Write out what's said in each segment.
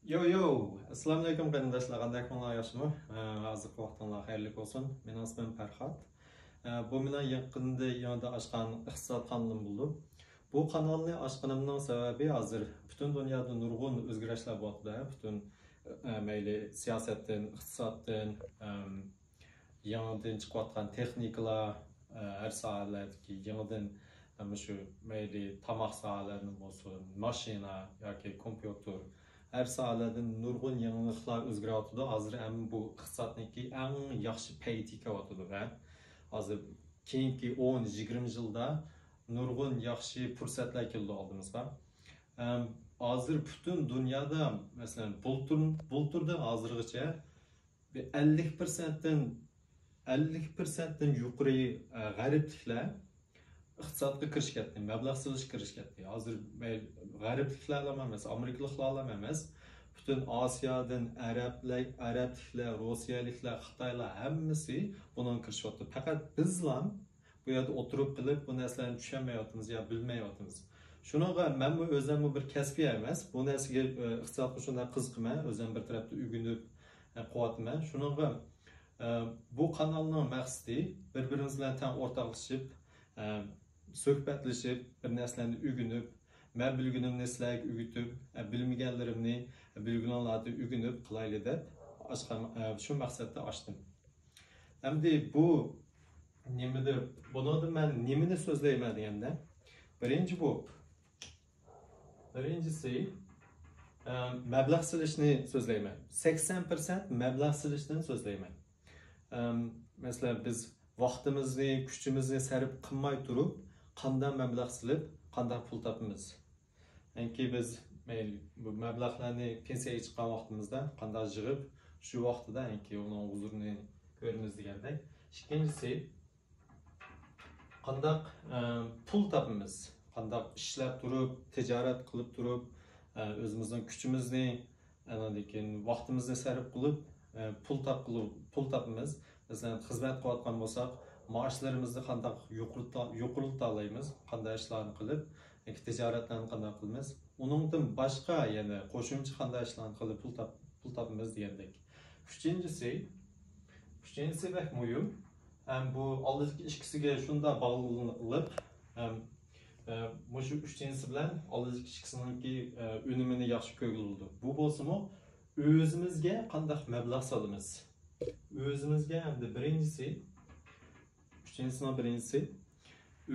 Assalomu alaykum qarindoshlar, qanday kunlar yaxshimi? Hozirgi vaqtinglar xayrli bo'lsin. Mening ismim Farhod. Bu men yaqinda ochgan iqtisod kanalim bo'ldi. Bu kanalni ochganimning sababi hozir butun dunyoda nurg'un o'zgarishlar bo'lyapti. Butun mayli siyosatdan, iqtisoddan, yangidan chiqayotgan texnikalar, har sohalardagi yangidan shu mayli tomoq sohalarini bo'lsin, mashina yoki kompyuter her sohalardan nurg'un yangiliklar o'zgaryapti. Hozir ham bu iqtisodniki eng yaxshi payti kelyapti. Hozir keyingi 10-20 yilda nurg'un yaxshi fursatlar keldi oldimizga. Hozir butun dunyoda masalan bulturdan hozirgacha 50%dan yuqori g'aribliklar iqtisodga kirishgan, mablag' solish kirishgan. Hozir g'aribliklar emas, amerikaliklar emas, butun Osiyodan arabliklar, rossiyaliklar, xitoylar hammasi bundan kirishyapti. Faqat bizlar bu yerda o'tirib qilib bu narsalarni tushunmayapmiz yo bilmayapmiz. Shunaqa men bu o'zim bir kasbiy emas, bu narsaga iqtisodga shunday qiziqman, o'zim bir tarafda o'rganib qilyapman. Shunaqa bu kanalning maqsadi bir-birimiz bilan teng o'rtoqlashib, suhbatlashib, bir narsalarni o'rganib, men bilganimni sizlarga o'rgatib, bilmaganlarimni bilganlarni o'rganib qilaylik deb shu maqsadda ochdim. Endi bu nimada bundan men nimani so'zlayman deganda, birincisi mablag' silishni so'zlayman. 80% mablag' silishdan so'zlayman. Mesela biz vaqtimizni, kuchimizni sarf qilmay turib, qanday mablag' silib, qanday pul topamiz. Ya'ni biz bu mablag'larni pensiyaga chiqqan vaqtimizda qanday yig'ib, shu vaqtida uning huzurini ko'ramiz degandek. Ikkinchisi qanday pul topamiz, qanday ishlab turib, tijorat qilib turib, o'zimizning kuchimizni, vaqtimizni sarf qilib, pul topamiz. Mesela xizmat qilayotgan bo'lsak, maoshlarimizni qanday yuqorilta olamiz, qanday ishlarni qilib, tijoratlarni qanday qilamiz. Uningdan boshqa yana qo'shimcha qanday ishlarni qilib pul topamiz degandek. Uchinchisi bak muhim. Bu oldingi ikkisiga shunda bog'liq, shu uchinchisi bilan oldingi ikkisininki unumini yaxshi ko'rildi. Bu bo'lsa-mu, o'zimizga qanday mablag' solamiz. O'zimizga hamda birinchisi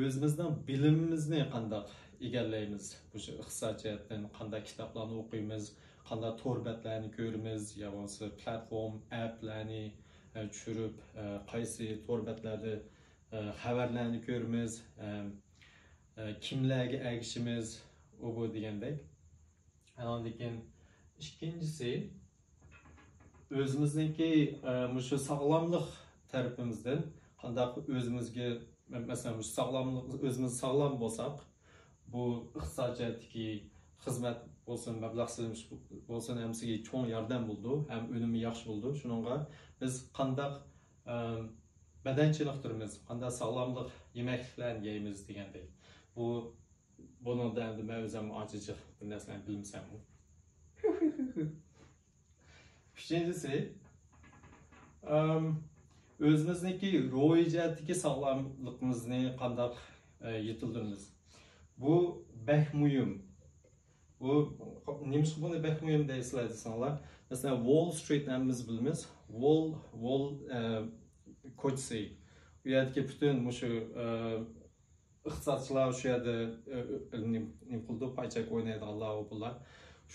o'zimizdan bilimimizni qanday egallaymiz. Bu iqtisodiyotdan qanday kitoblarni o'qiymiz, qanday to'rbatlarni ko'ramiz, yo bo'lmasa platform, applarni tushirib, qaysi to'rbatlarda xabarlarni ko'ramiz, kimlarga ergishimiz, bu degandek. Lekin ikkinchisi o'zimizniki shu sog'lomlik tarafimizdan qanday o'zimizga masalan o'zimiz sog'lom bo'lsak, bu iqtisodiyotdagi xizmat bo'lsin, mablag' silish bo'lsin, hamsiga cho'ng yordam bo'ldi, ham unumi yaxshi bo'ldi. Shuningga biz qanday badanchilik turimiz, qanday sog'lomlik yemeklarni yeymiz degandek. Buningda endi men o'zim ancha bir narsalarni bilmasam. Üçüncüsü, özümüzdeki ro'yijattagi sog'lomligimizni qanday yetildiramiz. Bu bek muhim. Bu nimasi buni bek muhim deysizlar desanlar. Mesela Wall Street namimiz bilamiz. Wall ko'chasi. Bu yerdagi butun shu iqtisodchilar shu yerda nim qildi, paychak o'ynaydiganlar bular.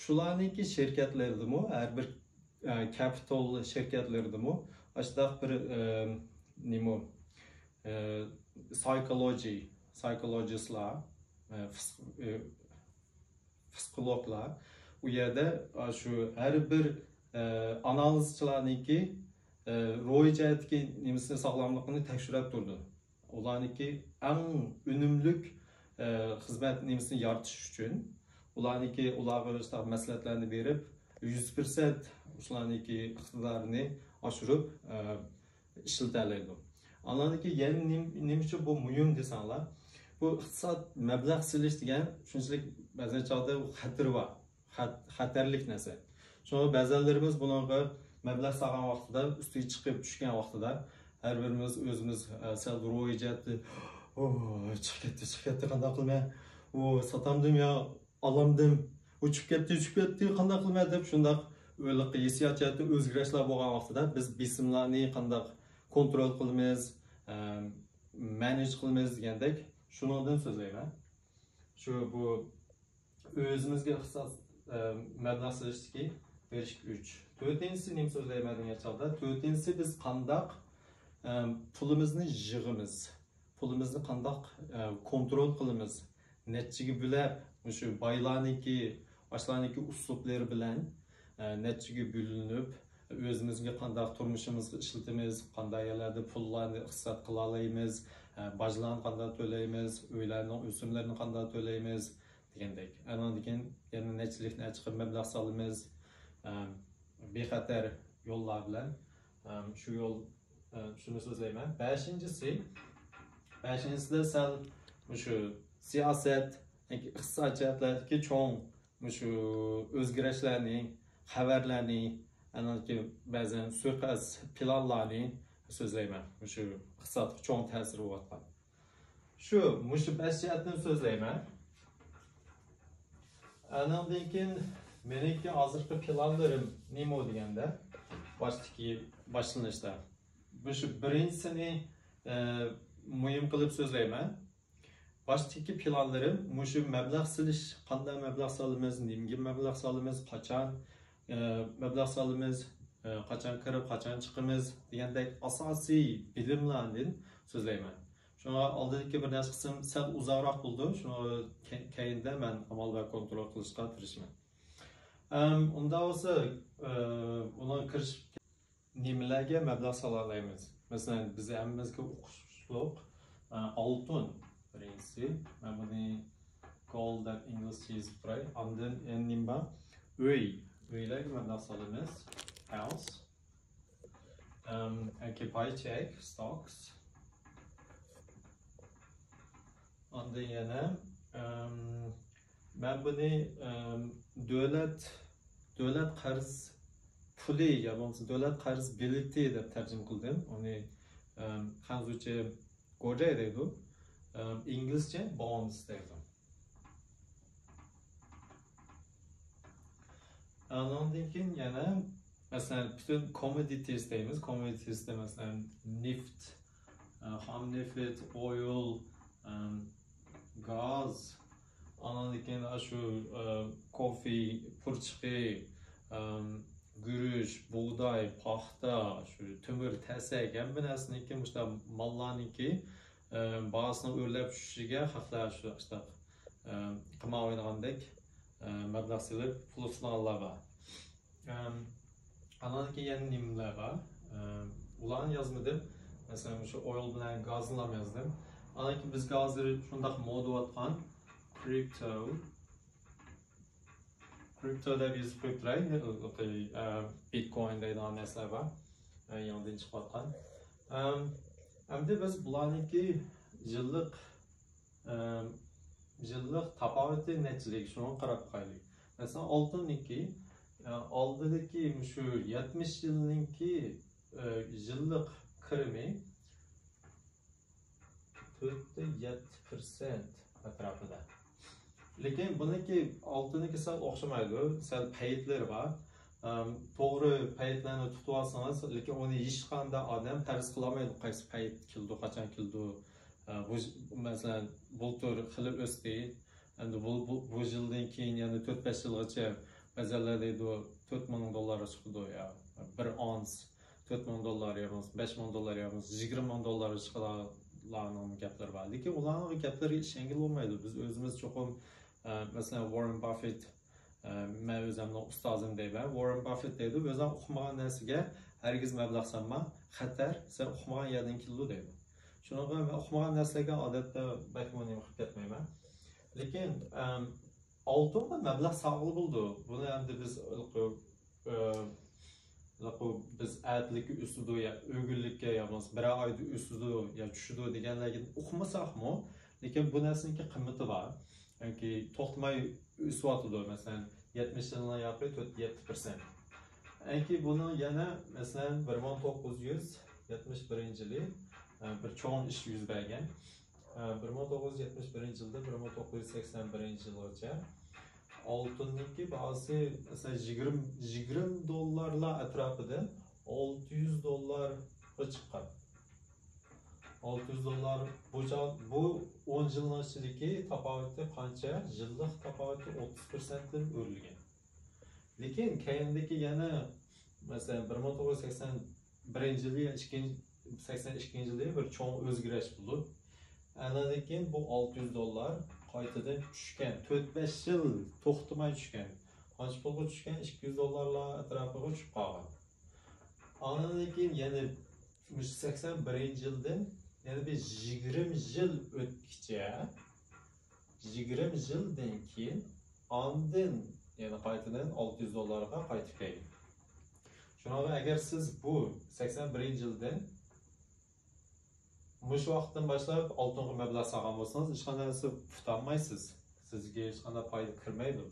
Shularniki shirkatlardimi har bir capital şirketlerdi aslında bir psychologistlar, psikologlar u yerda şu her bir analizchilarniki ro'yijatdagi nimasini sog'lomligini tekshirib turdi. Ularniki eng unumli xizmat nimasini yaratish uchun ularga maslahatlarni berib 100% ularniki iqtidorni oshirib ishlatalaydi. Anladiki nima bu muhim desanlar, bu iqtisod mablag' silish degan shunchalik ba'zan chog'da xatar bor, xatarlik narsa. Şuna bəzənlərimiz bununla məbləğ sağan vaxtında, üstü çıxıb düşkən vaxtında hər birimiz özümüz sel roy cəhətli çıxıb getdi, qanda qılma, satamdım ya, alamdım, uçub getdi, qanda qılma deb şundaq öyle hissiyat cəhətli özgürləşlər bolğan vaxtında biz besimlarni qandaq kontrol qılmız, manage qılmız degəndək şunundan sözləyirəm. Şu bu özümüzge ixtisas məbləğ sığışdiki veriş 3. Dördüncüsü neyim sözləyirəm yaşalda. Dördüncüsü biz qandaq pulumuzni yığımız, pulumuzni qandaq kontrol qılımız, neçigi biləb, şu baylarniki, başlarniki uslubları bilən neçigi bölünüb, özümüzge qandaq turmuşumuzu işletimiz, qandaq yerlerde pullarını ixtisat qılalayımız, bacılarını qandaq төлəyimiz, öylərinin üsümlərini qandaq төлəyimiz degəndək. Ondan keyin yana neçiliklə çıxıb məbləğ salımız, bexətər yollar bilən şu yol şunu sözləyəm. Beşincisi de sel şu siyaset, ixtisat cəhətlərdəki çoğun şu özgürləşlərini, xəbərlərini, ki bəzən söhbət planlarını sözləyəm. Şu ixtisat çoğun təsiri var. Şu bəşiyyətini sözləyəm. Ondan keyin meniki hazırki planlarım neymi o degəndə başlanışda. Şu birincisini mühim qılıb sözləyəm. Baştaki planlarım şu məbləğ siliş, qanday məbləğ salımız, nimgi məbləğ salımız, qaçan məbləğ salımız, qaçan kirib, qaçan çıxımız degəndək asasi bilimlərdən sözləyəm. Şuna aldıqki bir nəsə qısım səhv uzaqraq buldu. Şuna keyində mən amal və kontrol qılışqa tirişməm. Onda olsa ona kirişib nimələrə məbləğ salalayımız. Məsələn, biz əmimizki oxuşluq altın birincisi. Mən bunu gold that English cheese fry. Andın nimba öylərə məbləğ salımız. House. Paycheck, stocks. Ondan yana ben bunu devlet qarz puli ya devlet qarz bileti deb tercüme qildim. Onu hanzucha goja deydi. İngilizce bonds deydi. Ondan keyin yana mesela bütün commodities deymiz. Commodities de mesela neft, ham neft, oil, gaz, anadaki şu kofi, pırçıqı, gürüş, buğday, paxta, şu tümür, təsək, hem bir nəsini ki, mallarını ki, bağısını örləb şüşüge, xaqlar şu işte qıma oynağandək məbləğ silib, pulufunu Allah var. Anadaki yeni nimlər var. Ulan yazmadım. Mesela şu oil bilen gazla yazdım. Anadaki biz gazları şundaq modu atqan Crypto'da biz Bitcoin'da olan nəsələr var. Yandan çıxıb atqan. Hem de biz bulaniki yıllık tapaveti neçilik şunu qarab qaylı. Mesela altındaki aldığındaki şu 70 yılınki yıllık kırımı 4-7% etrafında. Lekin bununki altındaki sal oxşamaydı. Sal payetleri var. Doğru payetlerini tutup alsanız, lekin onu yişqanda adam tərz qılamaydı. Qaysı payet kildu, qaçan kildu. Mesela bultur qılıb östü. Bu yıldan keyin yani 4-5 yılgacha bəzənlərdə $4,000 çıxdı ya. Bir ons $4,000 yapımız, $5,000 yapımız, $20,000 çıxılanın gəpləri var. Lekin onların gəpləri şəngil olmaydı. Biz özümüz çoxum, mesela Warren Buffett, mən özümlə ustazım deyibəm. Warren Buffett deydi, özüm oxumağın nəsigə hərgiz məbləğ sanma, xətər, sən oxumağın yerdən kildu deyib. Şuna mən oxumağın nəsligə adətdə bəlkə onu yıxıb getməyəm. Lekin altında məbləğ sağlı buldu. Bunu hem de biz ədlik üstüdü ya ögüllükə yapmaz, bir ayda üstüdü ya düşüdü deganlarni o'qimasaqmi, lekin bu narsaniki qimmati var. Yani to'xtamay o'syapti. Masalan, 70 yılına yakın 7%. Enki bunu yana mesela 1971 yılı bir çoğun iş yüz bergen. 1971 yılda 1981 yılgacha oltinniki bazı mesela 20 dollarlar atrofida $600 chiqqan. 600 dollar bu 10 yılın ichidagi tafovutni qancha? Yillik tafovutni 30%dan o'rilgan. Lekin keyindagi yana mesela 1981 yılı ya 82 yılı bir çoğun o'zgarish bo'lib, andan keyin bu 600 dollar qaytadan tushgan. 4-5 yil to'xtamay tushgan. Qancha pulga tushgan? 200 dollarlar atrofiga tushib qolgan. Andan keyin yana 81 yildan yani bir 20 yıl o'tkicha 20 yildan keyin andın yani qaytadan 600 dollarga qaytib kelgan. Shunaqa agar siz bu 81 yildan mush vaqtdan boshlab oltinga mablag' solgan bo'lsangiz, hech qanday tutanmaysiz. Sizga hech qanday foyda kirmaydi.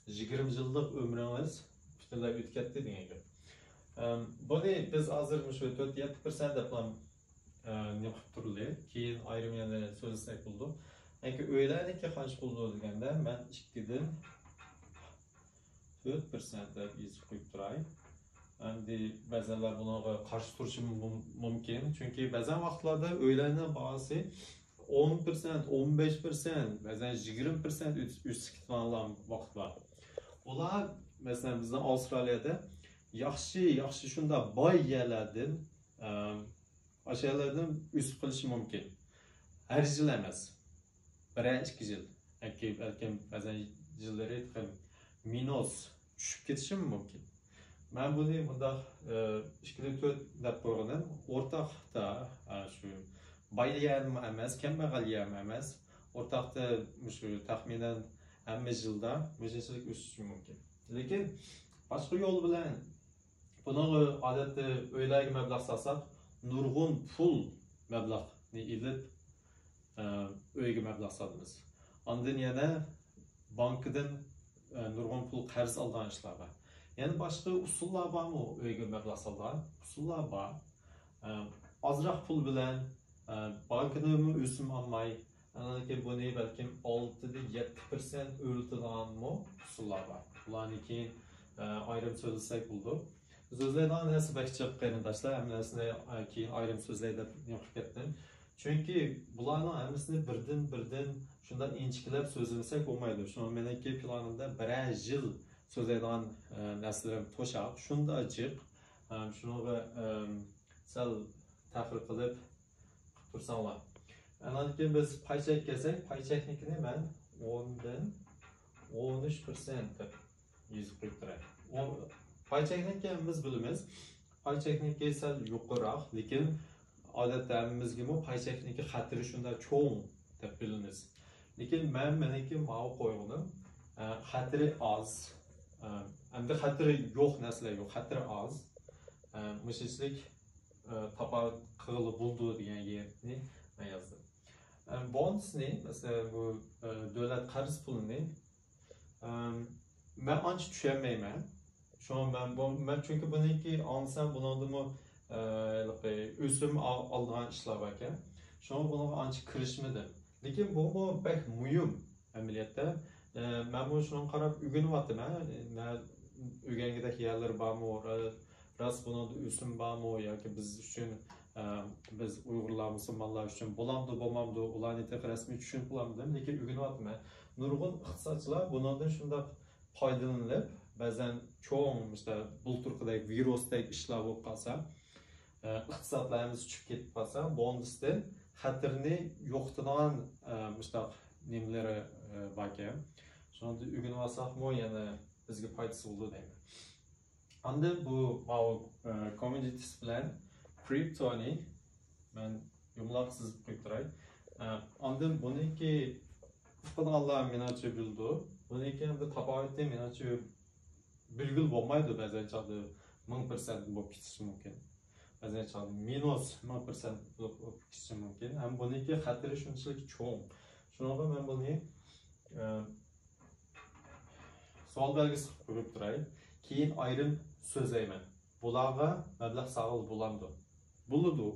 20 yillik umringiz butunlay o'tib ketdi degan gap. Buni biz hozir shu 4-7% deb ham ne qilib turli, keyin ayrim yana so'zlasak bo'ldi. Chunki o'ylaylikki qancha pul deganda men 2dan 4% deb yozib qo'yib turay. Endi ba'zanlar bunga qarshi turishi mumkin. Chunki ba'zan vaqtlarda o'ylayning bahasi 10%, 15%, ba'zan 20% üst ketgan vaqtlar. Ular mesela bizden Avustralya'da yaxshi shunda boy yerlardan aşağılardan üst qilishi mumkin. Her yıl emas. 1-2 yıl. Belki ba'zan yilları minus tushib ketishi mumkin. Ben bunu bunda 2-4 deb qo'yganim, o'rtaqda shu boy ham emas, kambag'al ham emas, o'rtaqda shu taxminan hamma yilda mujinchilik o'sishi mumkin. Lekin boshqa yo'l bilan buni odatda o'ylayga mablag' solsak, nurg'un pul mablag'ni ilib uyga mablag' solamiz. Ondan yana bankdan nurg'un pul qarz olgan ishlar bor. Yani başka usullar var mı uyga mablag' solgan? Usullar var. Azroq pul bilan bankini o'sim olmay, anaki buni balkim 6-7% o'rtilgan usullar var. Ularni keyin ayrim so'zlasak bo'ldi. So'zlaydigan narsa bakcha qarindoshlar, hammasini keyin ayrim so'zlaydi deb yo'qib ketdim. Chunki bularning hammasini birdan shundan inchiklab so'zlasak bo'lmaydi. Shuni meniki planimda 1 yil so'zlaydigan narsalar to'shaq, shunda achiq, shunga sal tahrir qilib tursanglar. Andan keyin biz paychek kelsak, paycheknikini men 10dan 13% deb yozib qo'yib turay. Paycheknikni biz bilamiz. Paychekniki sal yuqoriroq, lekin odatda hammamizga bu paychekniki xatiri shunda cho'ng deb bilamiz. Lekin meniki ma'qul qo'yganim xatiri oz. Hem de xatiri yo'q narsalar yo'q, xatiri oz. Mishishlik tapa qilib bo'ldi degan yerni men yozdim. Bondsni, mesela bu davlat qarz pulini men ancha tushunmayman. Şu an ben çünkü buniki ansam bunadımı o'sim olgan ishlar bor ekan. Şu an buni ancha kirishmadim. Lekin bu pek muhim amaliyotda. Ben bu şuna qarab o'rganyaptim. O'rgangidagi yerlar bormi, ras buni o'sim bormi yoki biz uchun biz Uyg'urlar, musulmonlar uchun bo'lamdi, bo'lmamdi, ularni rasmiy tushunib olamdim, lekin o'rganyaptim. Nurg'un iqtisodchilar bundan shunda foydalanib, ba'zan cho'ng işte bulturqidagi virusdagi ishlar bo'lib qolsa, iqtisodlarimiz tushib ketib qolsa, bondisdan xatirni yo'qotadigan işte nimalari bor ekan. Şunda ürün vasak mı yani bizge faydası oldu değil mi? Anda bu commodities bilen kriptoni ben yumlaksız kriptoray. Anda buniki fıkıdallar menacı bildi. Buniki hem de tabavitte menacı bilgil olmaydı bazen çaldı 1000% bu kişi mümkün. Bazen çaldı minus 1000% bu kişi mümkün. Hem buniki xatiri şunçalik çoğun. Şuna ben bunu savol belgisi qo'yib turay. Keyin ayrim so'zlayman. Bularga mablag' sag'il bo'lamdi. Bo'ladi.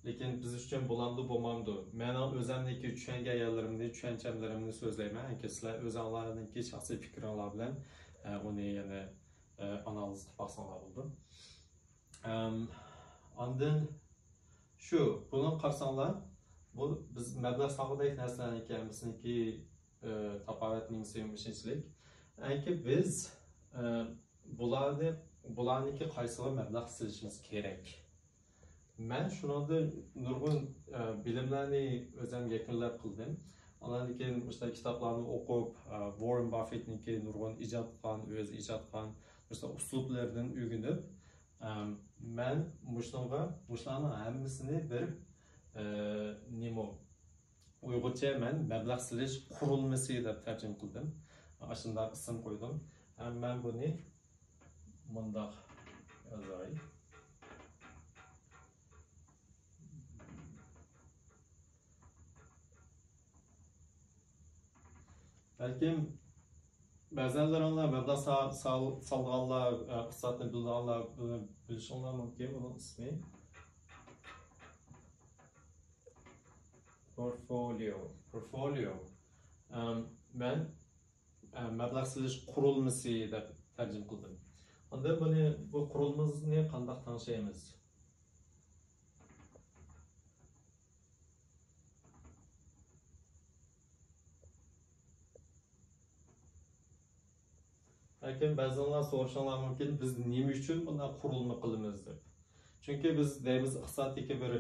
Lekin biz uchun bo'lamdi, bo'lmamdi. Men o'zimniki tushungan yerlarimni, tushunchaklarimni so'zlayman. Sizlar o'zinglarninki shaxsiy fikringlar bilan uni yana analiz qilib baxsanglar bo'ldi. Ondan shu, buni qarasanglar, bu biz mablag' sag'idagi narsalar ekan, bizniki tapovatning suyumishchilik. Anki biz bularniki qaysiga mablag' silishimiz kerak. Men shuningda nurg'un bilimlarni o'zim yakunlab qildim. Ondan keyin o'sha kitoblarni o'qib, Warren Buffettniki nurg'un ijod qilgan, o'zi ijod qilgan o'sha uslublardan o'rganib, men mushlarning hammasini bir nima Uyg'urcha men mablag' silish qurilmasi deb tarjima qildim. Shunday ism qo'ydim. Men buni bundoq yozay. Balkim ba'zanlaringlar mablag' solganlar, iqtisodni bilganlar bilishinglar mumkin. Buning ismi portfolio. Men mablag' silish qurilmasi deb tarjima qildim. Unda bu qurilmani qanday tanishamiz? Lekin ba'zanlar so'rashinglar mumkin, biz nima uchun bunday qurilma qilamiz deb. Chunki biz deymiz, iqtisoddagi bir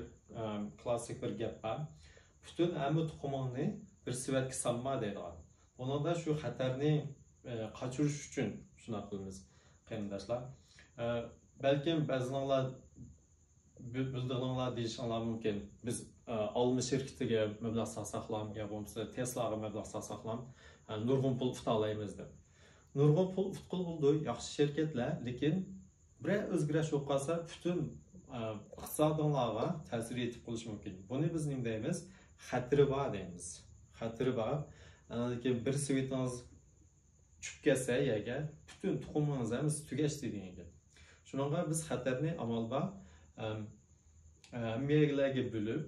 klassik bir gap bor. Butun hamma tuxumingni bir sivatga solma deydilar. Buningda shu xatarni qochirish uchun shuna qilamiz, qarindoshlar. Balkim ba'zanlar bildiringlar deyishinglar mumkin. Biz olma shirkatiga mablag' saqlam, yo bo'lmasa Tesla'ga mablag' saqlam, nurg'un pul tutolmaymiz deb. Nurg'un pul tutqul bo'ldi, yaxshi shirkatlar, lekin bir o'zgarish bo'lib qolsa, butun iqtisodiyotlarga ta'sir etib qolishi mumkin. Buni biz nima deymiz? Xatiri bor deymiz. Xatiri bor. Lekin bir svitingiz tushib ketsa, agar butun tuxumingiz ham tugashdi degan. Shuningga biz xatarni amalda hammaga bo'lib,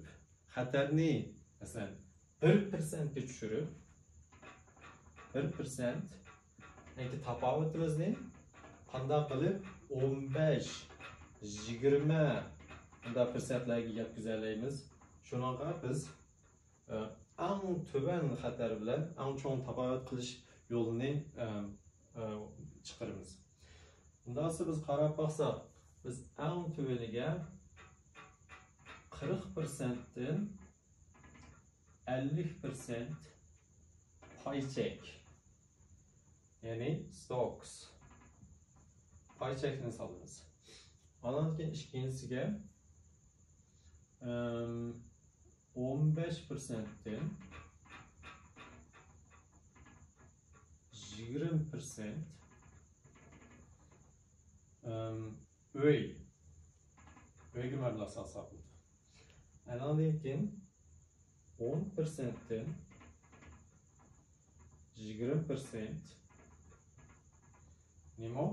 xatarni masalan 1% ga tushirib 1% yoki tafovutimizni qanday qilib 15-20% yetkazamiz. Shuningga biz eng tuban xatar bilan eng cho'ng tafovut qilish yo'lini chiqaramiz. Bundan sonra biz qarab baxsak, biz eng tubaniga 40%dan 50% pay check. Yani stocks. Pay check'ini salamiz. Ondan keyin ikkinchisiga 15%dan 20% uyga mablag' solsak bo'ladi. Ondan keyin 10%dan 20% nima?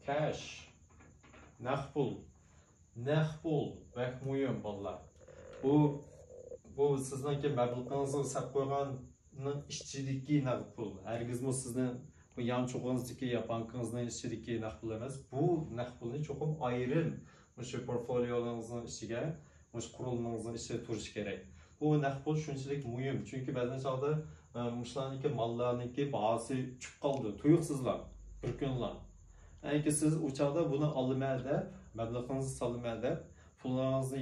Cash. Naqd pul. Naqd pul bak muhim bolalar. Bu sizningki mablag'ingizni saqlab qo'yganning ichidagi naqd pul. Hargizmi sizning bu yanchug'ingizdagi yo bankingizning ichidagi naqd pul emas. Bu naqd pulni cho'qim ayrim o'sha portfoliyolaringizning ichiga, o'sha qurilmangizning ichida turishi kerak. Bu naqd pul shunchalik muhim, chunki ba'zan chog'da mushlarniki mollarniki bahosi tushib qoldi, tuyuqsizlar, bir kunlar. Agar siz u chog'da buni olmay deb, mablag'ingizni solmay deb, pullaringizni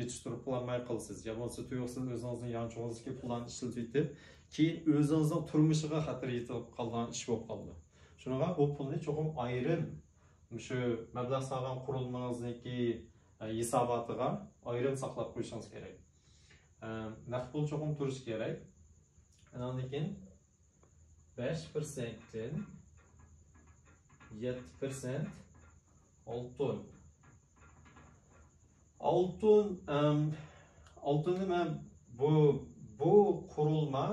yetishtirib qolmay qolsiz. Ya bo'lsa tuyuqsiz o'zingizning yanchug'ingizdagi pullarni ishlatib, keyin o'zingizning turmushiga xatar yetib qolgan ish bo'lib qoldi. Shuninga bu pulni cho'qim ayrim shu mablag' solgan qurilmangizniki hisobotiga ayrim saqlab qo'yishingiz kerak. Naqd pul cho'qim turishi kerak. Ondan keyin 5%dan 7% oltin. Oltinni men bu qurilma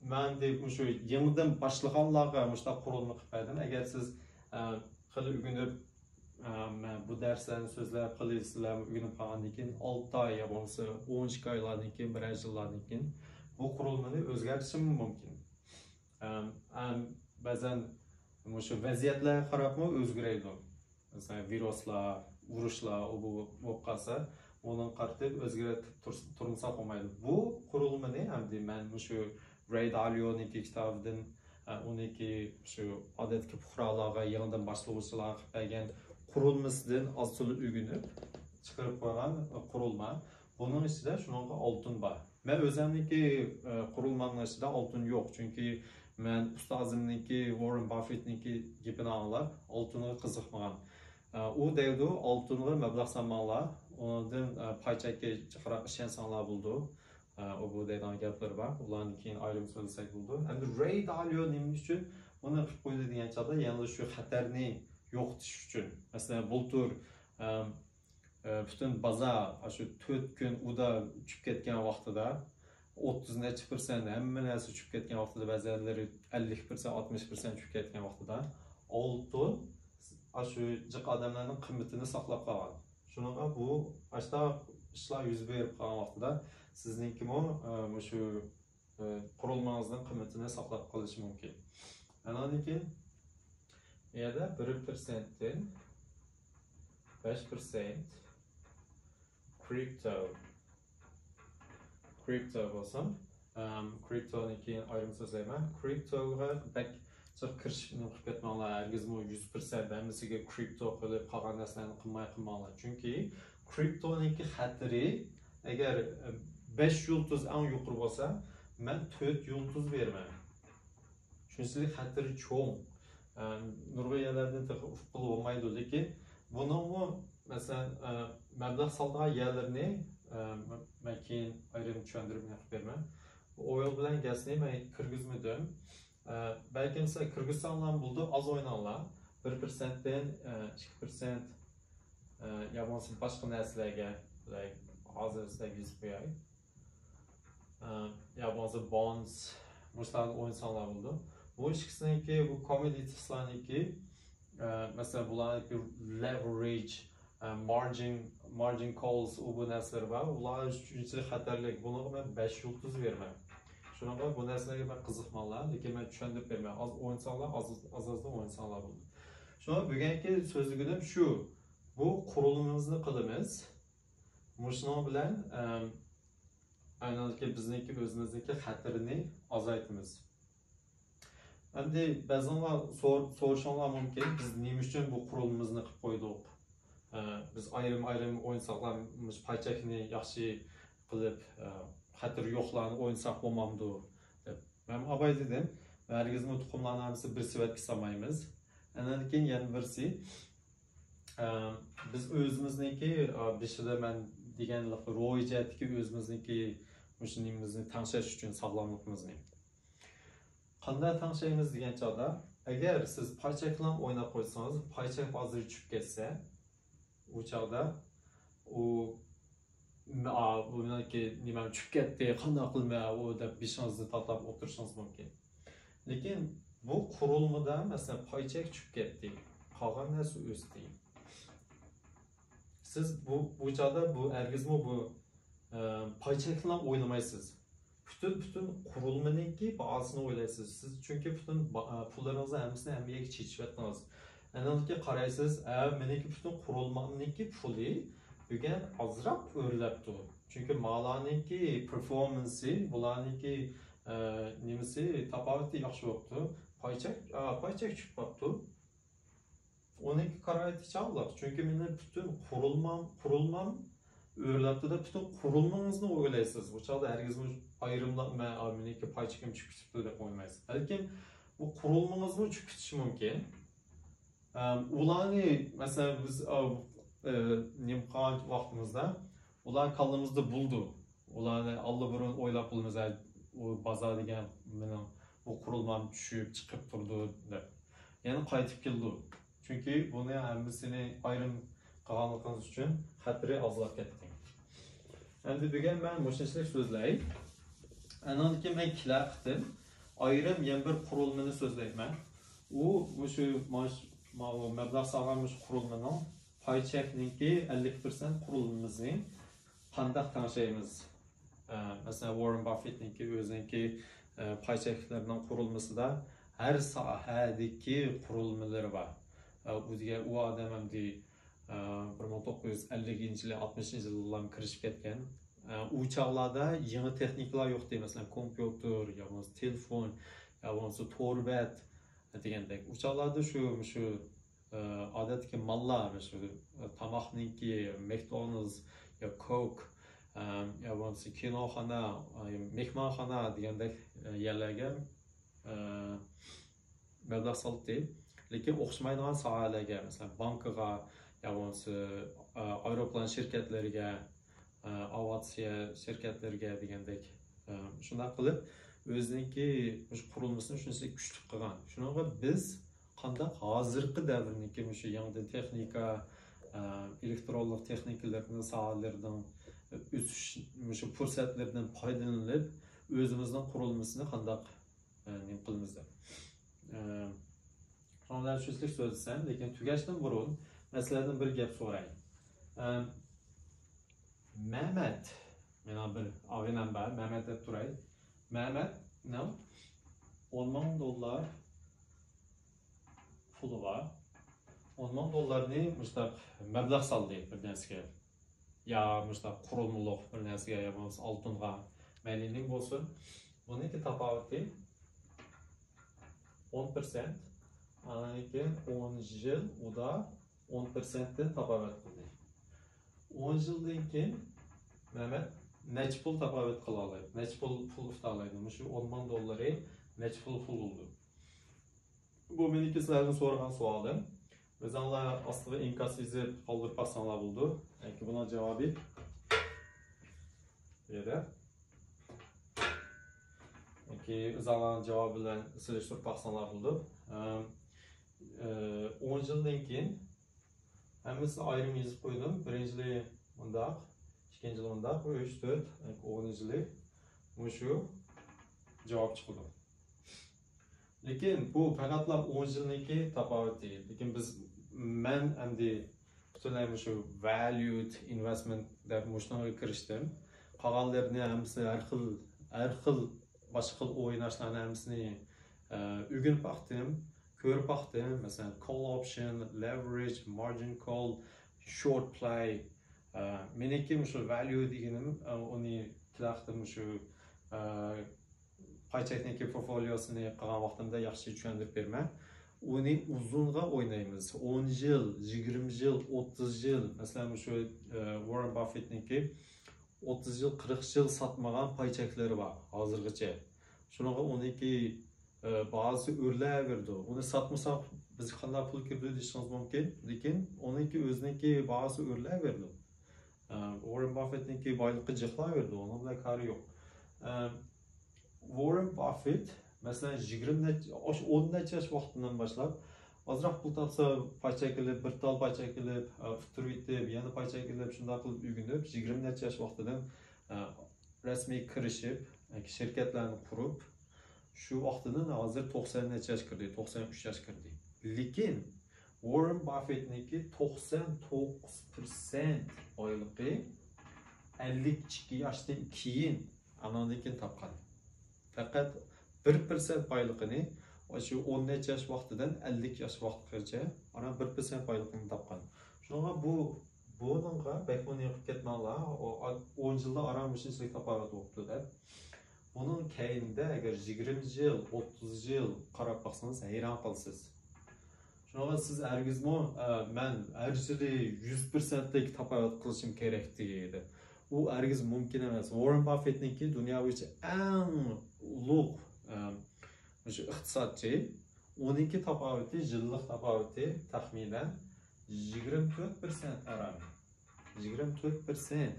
men deb shu yangidan boshlaganlarga mushta qurilma qilib berdim. Agar siz qilib o'rganib bu darslarni so'zlab qilasizlar, o'rganib qolgandan keyin 6 oy yo bo'lmasa 12 oylardan keyin, 1 yillardan keyin bu qurilmani o'zgartirish mumkin. Ba'zan shu vaziyatlarga qarabmi o'zgaradi. Masalan, viruslar, urushlar bu bo'lib qolsa, uni qaratib o'zgartirib turmasa bo'lmaydi. Bu qurilmani hamda men shu Ray Dalio'ning kitobidan uniki shu odatga fuqarolarga yangidan boshlovchilar qilib bergan qurilmasidan asli o'rganib chiqarib qo'ygan qurilma. Buning ichida shunga oltin bor. Men o'zimniki qurilmaning ichida oltin yo'q, chunki men ustozimniki Warren Buffettniki gapini anglab oltinga qiziqmagan. U deydi oltinga mablag' solmanglar, undan paychakka chiqarib ishonsanglar bo'ldi. O bu deydigan gaplar bor. Ularni keyin ayrim so'zlasak bo'ldi. Endi Ray Dalio nima uchun buni qilib qo'ydi degan chog'da, yana shu xatarni yo'qotish uchun. Masalan, bultur butun bozor shu 4 kun uda tushib ketgan vaqtida 30% hamma narsa tushib ketgan vaqtida, ba'zilari 50%, 60% tushib ketgan vaqtida oltin shu jiq odamlarning qimmatini saqlab qolgan. Shunaqa bu ashta ishlar yuz berib qolgan vaqtida sizninkimi shu qurilmangizning qimmatini saqlab qolishi mumkin. Andan keyin yerda 1% dan 5% kripto bo'lsam, kriptoni keyin ayrim so'zlayman. Kriptoga bak chiq kirishni qilib ketmanglar. Hargizmi 100% hammasiga kripto qilib qolgan narsalarni qilmanglar. Chunki kriptoniki xatri agar 5 yulduz eng yuqori bo'lsa, men 4 yulduz berman. Shunchalik xatri cho'ng. Nurg'oyalardan ufq qilib olmaydi, lekin buningmi masalan mablag' solgan yerlarni men keyin ayrim tushuntirib berman. Oil bilan gasni men kirgizmadim. Balki siz kirgizsanglar bo'ldi, oz o'ynanglar. 1% dan 2% ya bo'lmasa boshqa narsalarga hozir sizlarga yozib qo'yay. Ya bo'lmasa bonds, bularni o'ynasanglar bo'ldi. Bu ikkisiniki, bu commoditieslarniki masalan bularniki leverage, margin calls bu narsalar bor. Ular shunchalik xatarli. Buni men 5 yulduz berman. Shunaqa bu narsalarga men qiziqmanlar, lekin men tushuntirib berman. Az o'yinsanglar, az-azdan o'yinsanglar bo'ldi. Shuna bugungi so'zligim shu. Bu qurilmamizni qilamiz. Mushning bilan aynan bizniki o'zimizniki xatarini azaytamiz. Endi ba'zanlar so'rashinglar mumkin, biz nima uchun bu qurilmamizni qilib qo'ydik? Biz ayrim o'yinsoqlarimiz paychakni yaxshi qilib xatar yo'qlarni o'yinsoq bo'lmamdi deb. Men abay dedim, hargizmi tuxumlarni hammasi bir savatga solmaymiz. Andan keyin yana birsi biz o'zimizniki beshida men deganlik ro'yjatga o'zimizniki mushinimizni tangshash uchun sog'lomligimizni. Qanday tangshaymiz degan chog'da, agar siz paychak bilan o'ynab qo'ysangiz, paychak hozir tushib ketsa, u chog'da buniki nima tushib ketdi, qanday qilmay u deb beshingizni tatlab o'tirishingiz mumkin. Lekin bu qurilmada masalan paychak tushib ketdi, qolgan narsa o'sdi. Siz bu chog'da bu hargizmi bu paychak bilan o'ynamaysiz. Bütün qurilmaniki bahasini o'ylaysiz. Siz chunki bütün pullaringizni hammasini hammaga chechyapsiz. Ananiki qaraysiz, meniki bütün qurilmaniki puli bugun ozroq o'rlabdi. Chunki malaniki performansi, bularniki nimasi tafovati yaxshi bo'libdi. Paychak tushib qolibdi. Oniki qaraydi chog'liq. Chunki meni bütün qurilmam o'rlabdi-da, bütün qurilmangizni o'ylaysiz. Bu chog'da hargizmi ayrimlar meniki paychagim tushib ketibdi deb o'ylaysiz. Lekin bu qurilmangizni tushib ketishi mumkin. Ularni masalan biz nimqon vaqtimizda ular qalbimizda buldi. Ularni allaburun o'ylab bo'lmaz, u bozor degan mening bu qurilmam tushib chiqib turdi deb. Yana qaytib keldi. Chunki buni hammasini ayrim qilganligimiz uchun xatri ozlab ketdi. Endi bugun men mushunchalik so'zlay. Andan keyin men ikkilar qildim. ayrim yana bir qurilmani so'zlayman. U o'sha mablag' sog'lamish qurilmaning pay chekniki 50% qurilmamizning qandaq tanishaymiz. Mesela Warren Buffett'ninki o'ziniki pay cheklarining qurilmasida har sohadagi qurilmalar var. U odam ham 1950-yil, 60-yillardan kirishib ketgan. U chog'larda yangi texnikalar yo'q deydi, masalan, kompyuter, yo bo'lmasa telefon, yo bo'lmasa to'rbat degandek. U chog'larda shu odatdagi mallar, shu tomoqniki, McDonald's yo Coke, yo bo'lmasa kinoxona, mehmonxona degandek yerlarga mablag' soldi. Lekin o'xshamaydigan sohalarga, masalan, bankaga, yo bo'lmasa aeroplan shirkatlariga, aviatsiya shirkatlariga degandek shunday qilib o'ziniki qurilmasini shuncha kuchli qilgan. Shunaqa biz qanday hozirgi davrniki shu yangi texnika, elektronlik texnikalarning sohalaridan o'sish shu fursatlardan foydalanib o'zimizning qurilmasini qanday qilamiz. Shundan shunchalik so'zlasam, lekin tugashdan burun masaladan bir gap so'ray. Mehmet, mena bir avinam bor, Mehmet deb turay. Mehmet, ne? $10,000 puli var. $10,000'ni mustaq mablag' soldi bir narsaga. Ya mustaq qurilmaliq bir narsaga, ya bo'lmasa oltinga, maylining bo'lsin. Buniki tafovati 10%. Anaki 10 yil u da 10%dan tafovut qildi. 10 yildan keyin Mehmet necha pul tafovut qila oladi? Necha pul usta oladi? Shu $10,000 necha pul bo'ldi? Bu meniki sizlardan so'ragan savolim. O'zinglar ostiga inkasizni qoldirib qo'ysanlar bo'ldi. Yoki buna javobi berdi. Yoki o'zinglarning javobi bilan solishtirib qo'ysanlar bo'ldi. 10 yildan keyin hammasini ayrim yozib qo'ydim. Birinchisi bundaq, ikkinchisi bundaq, 3, 4, 10-yillik shu javob chiqdi. Lekin bu faqatlar 10 yilniki tafovut değil. Lekin men endi butunlay shu valued investment deb shunga kirishdim. Qolganlarni hammasi har xil boshqa xil o'ynashlarni hammasini o'rganib baxtim, ko'rib baxtim. Masalan, call option, leverage, margin call, short play. Meniki shu value deganim uni tilaqdim shu pay chekniki portfoliosini qilgan vaqtimda yaxshi tushuntirib berman. Uni uzunga o'ynaymiz. 10 yil, 20 yil, 30 yil. Masalan, shu Warren Buffett'niki 30 yil, 40 yil satmagan pay cheklari bor hozirgacha. Shunaqa uniki bazı o'rlaverdi. Uni satmasak biz qanday pul kirdi deyishingiz mumkin. Lekin uniki o'ziniki bazı o'rlaverdi. Warren Buffett'niki boylikqa jihlayverdi. Onun bilan kari yo'q. Warren Buffett mesela 10 yaş vaqtidan boshlab ozroq pul topsa pay chekilib, bir tal pay chekilib, fitur etib, yana pay chekilib, shunday qilib o'rganib 20 yaş vaqtidan rasmiy kirishib, shirkatlarni qurib, shu vaqtidan hozir 90 yaş kirdi, 93 yaş kirdi. Lekin Warren Buffett'niki 99% oyliqi 52 yoshdan keyin andan keyin topgan. Fakat 1% paylıqını şu 10 yaş vaqtidan 50 yaş vaqtgacha ana 1% paylıqını topgan. Şunga bununla bekoni yo'q ketmanglar, 10 yilda aram shunchalik tafovut bo'libdi deb. Bunun keyinda agar 20 yil, 30 yil qarab baqsangiz hayron qolasiz. Şunga siz hargizmi men har yili 100% lik tafovut qilishim kerak deydi. U hargiz mumkin emas. Warren Buffett'niki dunyo bo'yicha eng ulug' shu iqtisodchi, uniki tafovuti, yillik tafovuti taxminan 24% aram. 24%.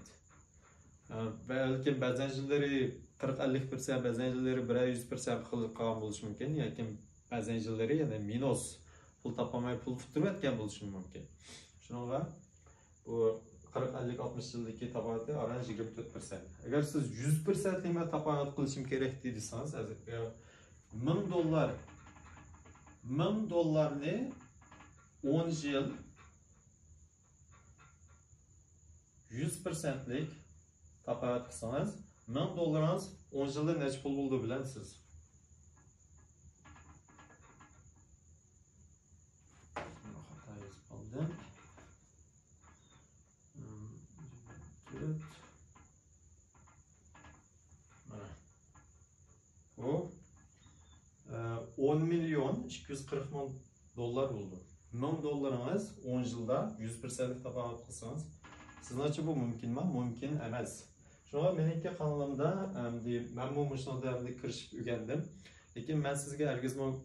Balkim ba'zan yillari 40-50%, ba'zan yillari 100% qilgan bo'lishi mumkin, yoki ba'zan yillari yana minus pul topolmay pul futurayotgan bo'lishi mumkin. Shuninga bu 40-50-60 yildagi tafovuti aran 24%. Agar siz 100% men tafovut qilishim kerak deysangiz, $1000 $1000'ni 10 yıl 100%'lik tapavat qilsangiz, $1000'ingiz 10 yilda necha pul bo'ldi bilasiz? Xato yozib qoldim. Bu 10 milyon 240 bin dolar oldu. $1000'ingiz 10 yılda 100%'lik tapavat qilsangiz, sizlarcha bu mümkün mi? Mümkün emas. Şuna meniki kanalımda ben bu müşterilerle kirishib o'rgandim. Lekin men sizga hargizmi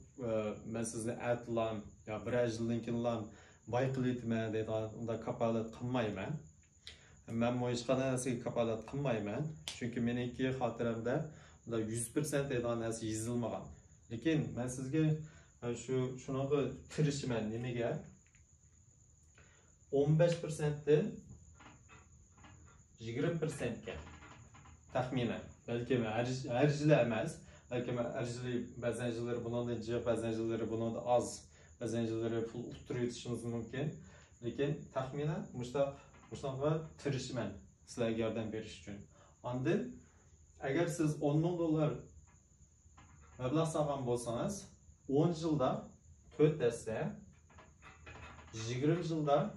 men sizni aytlam yo bir yildan keyin boy qilayman deydigan unda kapolat qilmayman. Men bu hech qanday narsaga kapolat qilmayman. Chunki meniki xotiramda unda 100% deydigan narsa yozilmagan. Lekin men sizga shunaqa kirishman nimaga? 15%dan 20%ga taxminan. Belki her yıl emas. Belki her yıl bazı yılları bundan jiq, bazı yılları bundan az, bazı yılları pul uturishimiz mumkin. Lekin taxminan muştaqa tirishman sizlarga yordam berish uchun. Ondan agar siz $10,000 mablag' solgan bo'lsangiz, 10 yilda 4 esse, 20 yilda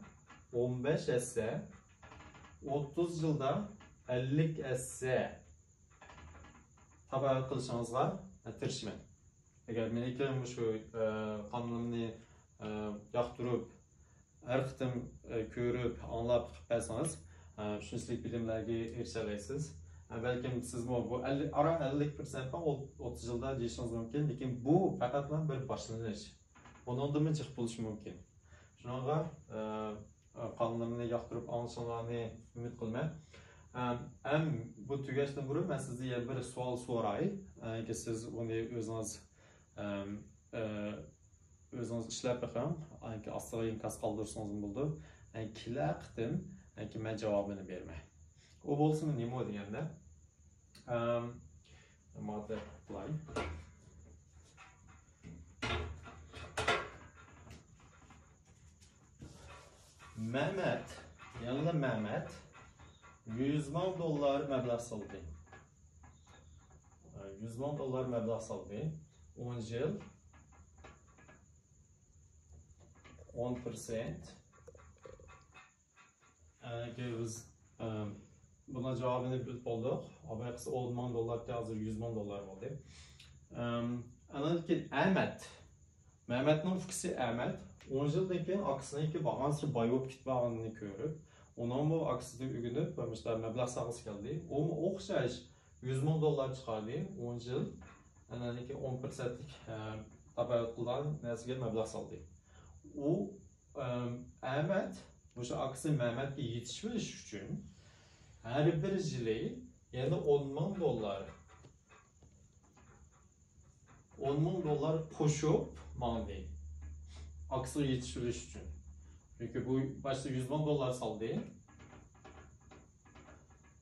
15 esse, 30 yılda 50 esse tabavat qilishingizga tirishman. Agar meniki shu qonunni yoqtirib, har qitim ko'rib, anglab qilsangiz, shunchalik bilimlarga erisha olasiz. Belki siz bu 50% 30 yılda deyishingiz mumkin, lekin bu faqat bir boshlanish. Bundan da jiq bo'lishi mumkin. Shunaqa qonunlarni yoqtirib olishinglarni umid qilaman. Bu tugashdan burun men sizga bir savol so'ray. Agar siz uni o'zingiz ishlab beqing, agar astiga inkos qoldirsangiz bo'ldi. Kelar qitim, men javobini bermay. O bo'lsin nima deganda? Modda qilay. Mehmet, yanında Mehmet $100,000 mablag' soldi. $100,000 mablag' soldi. 10 yıl 10%. Biz buna cevabını bilib oldik. Abayqisi $10,000 hazır $100,000 oldu. Anladaki Mehmet'nin fikrisi Ahmet 10 yıldan keyin aksine bağlantısı boy bo'lib ketganini ko'rib, onun bu aksini o'rganib, mablag' solg'isi keldi. O o'xshash $100,000 chiqardi 10 yil. Anadaki 10%lik tabavat qilgan narsaga mablag' soldi. U Ahmet o'sha aksi Mehmetga yetishirish uchun her bir yili yana $10,000 qo'shib mandi. Aksi yetiştiriş için. Çünkü bu başta $100,000 saldı.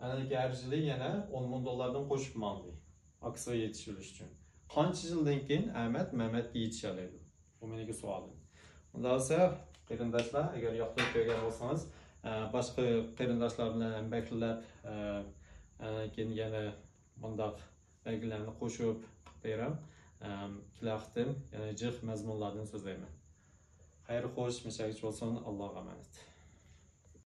Yani gerçi yine $10,000'dan koşup mandı. Aksi yetiştiriş için. Kaç yıldan keyin Ahmet Mehmet'e yetişeliydi? Bu meniki sualım. Ondan sonra qarindoshlar, agar yoqtirib ko'rgan bo'lsangiz, boshqa qarindoshlar bilan emgaklab, keyin yana bundaq belgilarni qo'shib berib, kilaqtim, yana jiq mazmunlardan so'zlayman. Xayr xo'sh, mishagich bo'lsin, Allohga emanet.